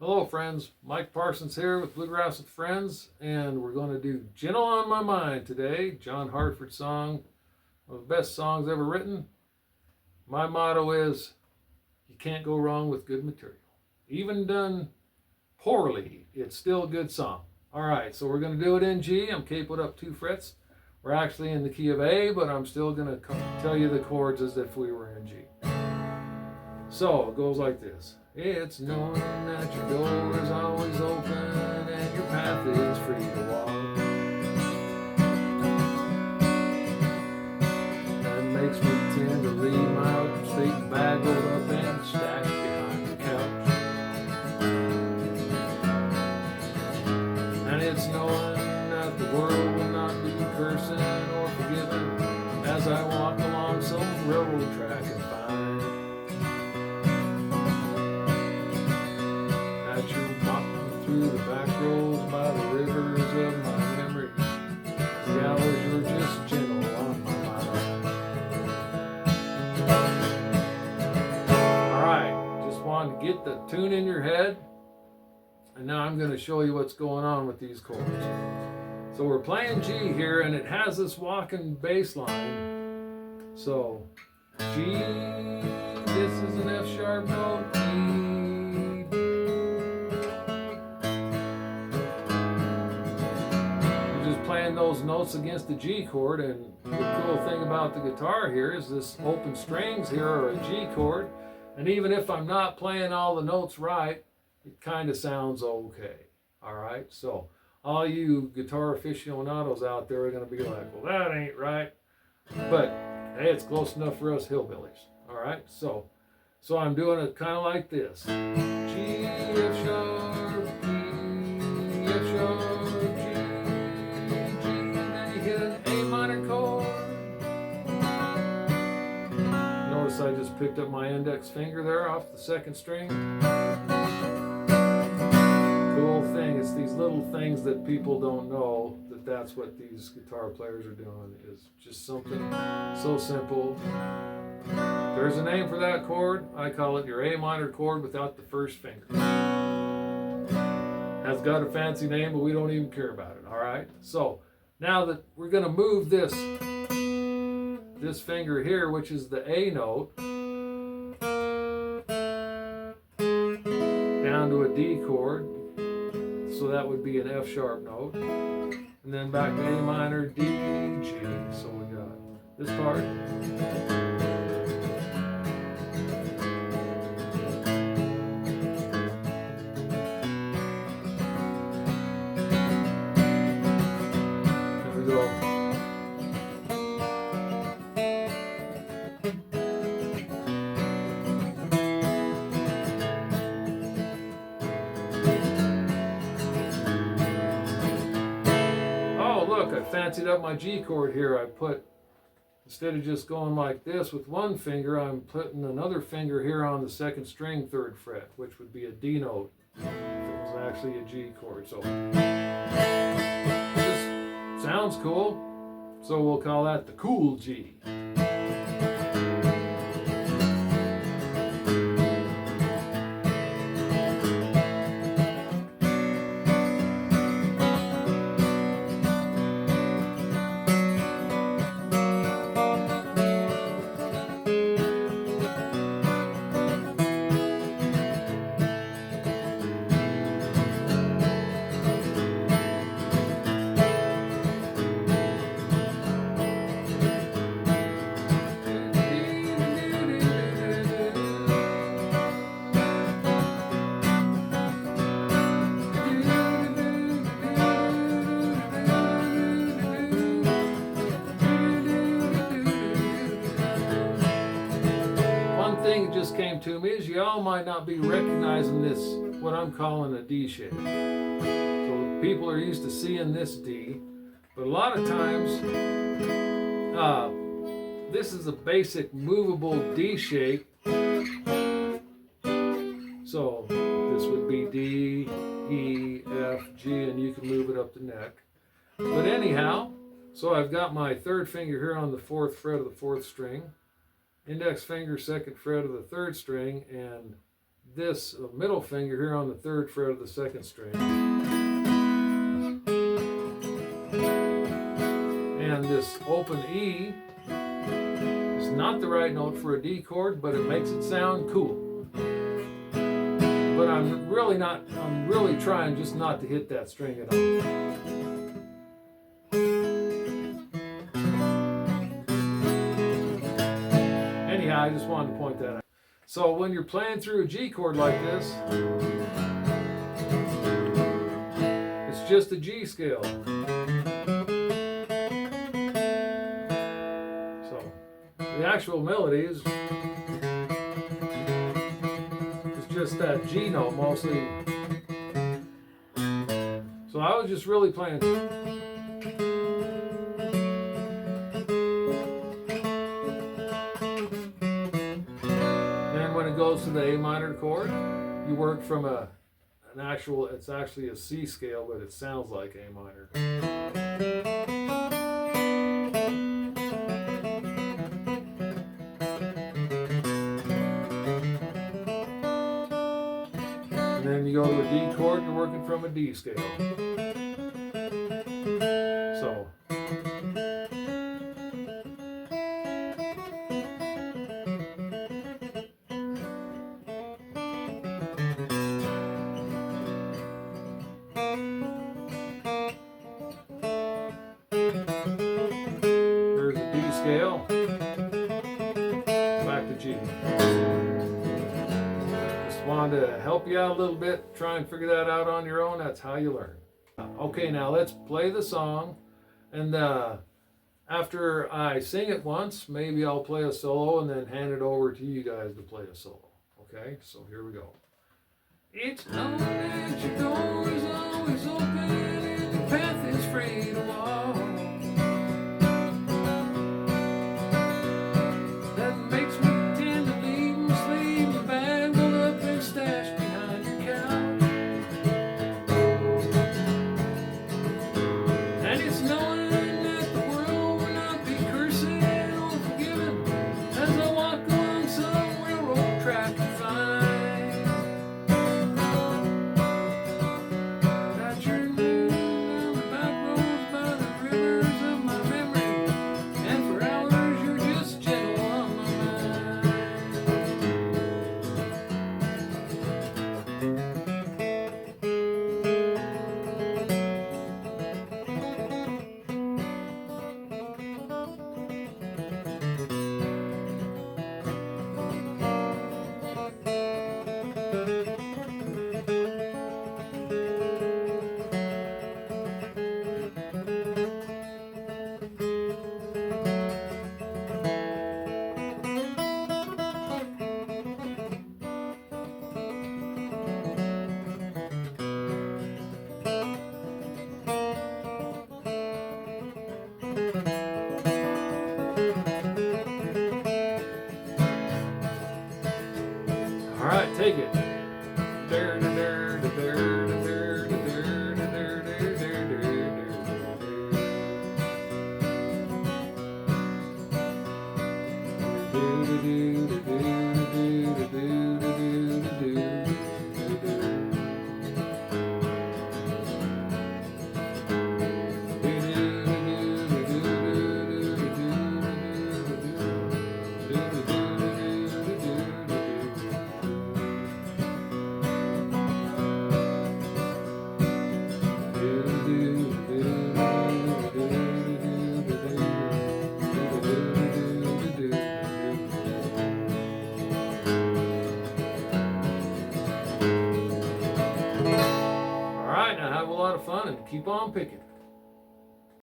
Hello friends, Mike Parsons here with Bluegrass with Friends, and we're going to do Gentle on My Mind today, John Hartford song, one of the best songs ever written. My motto is, you can't go wrong with good material. Even done poorly, it's still a good song. Alright, so we're going to do it in G. I'm capoed up 2 frets. We're actually in the key of A, but I'm still going to tell you the chords as if we were in G. So it goes like this. It's knowing that your door is always open and your path is free to walk. That makes me tend to leave my sleeping bag rolled up and stacked behind the couch. And it's knowing that the world will not be cursing or forgiving as I walk along some railroad track and find that you're walking through the back roads by the rivers of my memories. The hours you're just gentle on my mind. Alright, just wanted to get the tune in your head. And now I'm going to show you what's going on with these chords. So we're playing G here, and it has this walking bass line. So G, this is an F sharp note, E. You're just playing those notes against the G chord, and the cool thing about the guitar here is this open strings here are a G chord, and even if I'm not playing all the notes right, it kind of sounds okay. Alright, so all you guitar aficionados out there are going to be like, well, that ain't right. But hey, it's close enough for us hillbillies. Alright, so I'm doing it kind of like this. G, F sharp, E, F sharp, G, G, then you hit an A minor chord. Notice I just picked up my index finger there off the 2nd string. Cool thing, it's these little things that people don't know that's what these guitar players are doing, is just something so simple. There's a name for that chord. I call it your A minor chord without the 1st finger. Has got a fancy name, but we don't even care about it. Alright, so now that we're going to move this finger here, which is the A note, down to a D chord. So that would be an F sharp note. And then back to A minor, D, G. So we got this part. There we go. Look, I fancied up my G chord here. I put, instead of just going like this with one finger, I'm putting another finger here on the 2nd string, 3rd fret, which would be a D note if it was actually a G chord. So it just sounds cool. So we'll call that the cool G. Thing that just came to me is y'all might not be recognizing this, what I'm calling a D shape. So people are used to seeing this D, but a lot of times this is a basic movable D shape. So this would be D, E, F, G, and you can move it up the neck. But anyhow, so I've got my 3rd finger here on the 4th fret of the 4th string, index finger 2nd fret of the 3rd string, and this middle finger here on the 3rd fret of the 2nd string. And this open E is not the right note for a D chord, but it makes it sound cool. But I'm really trying just not to hit that string at all. Anyhow, I just wanted to point that out. So when you're playing through a G chord like this, it's just a G scale. So the actual melody is just that G note mostly. So I was just really playing. Then when it goes to the A minor chord, you work from it's actually a C scale, but it sounds like A minor. And then you go to a D chord, you're working from a D scale. So. There's a D scale. Back to G. Wanted to help you out a little bit, try and figure that out on your own. That's how you learn. Okay, now let's play the song, and after I sing it once, maybe I'll play a solo and then hand it over to you guys to play a solo. Okay, so here we go. It's known that your door is always open and your path is free to walk. That makes me tend to leave my sleeve, my bag rolled up and stashed behind your couch. And it's knowing that the world will not be cursing or forgiving as I walk along some railroad track and find that you're new down the back roads by the rivers of my memory, and for hours you're just gentle on my mind. All right, take it. All right, now have a lot of fun and keep on picking.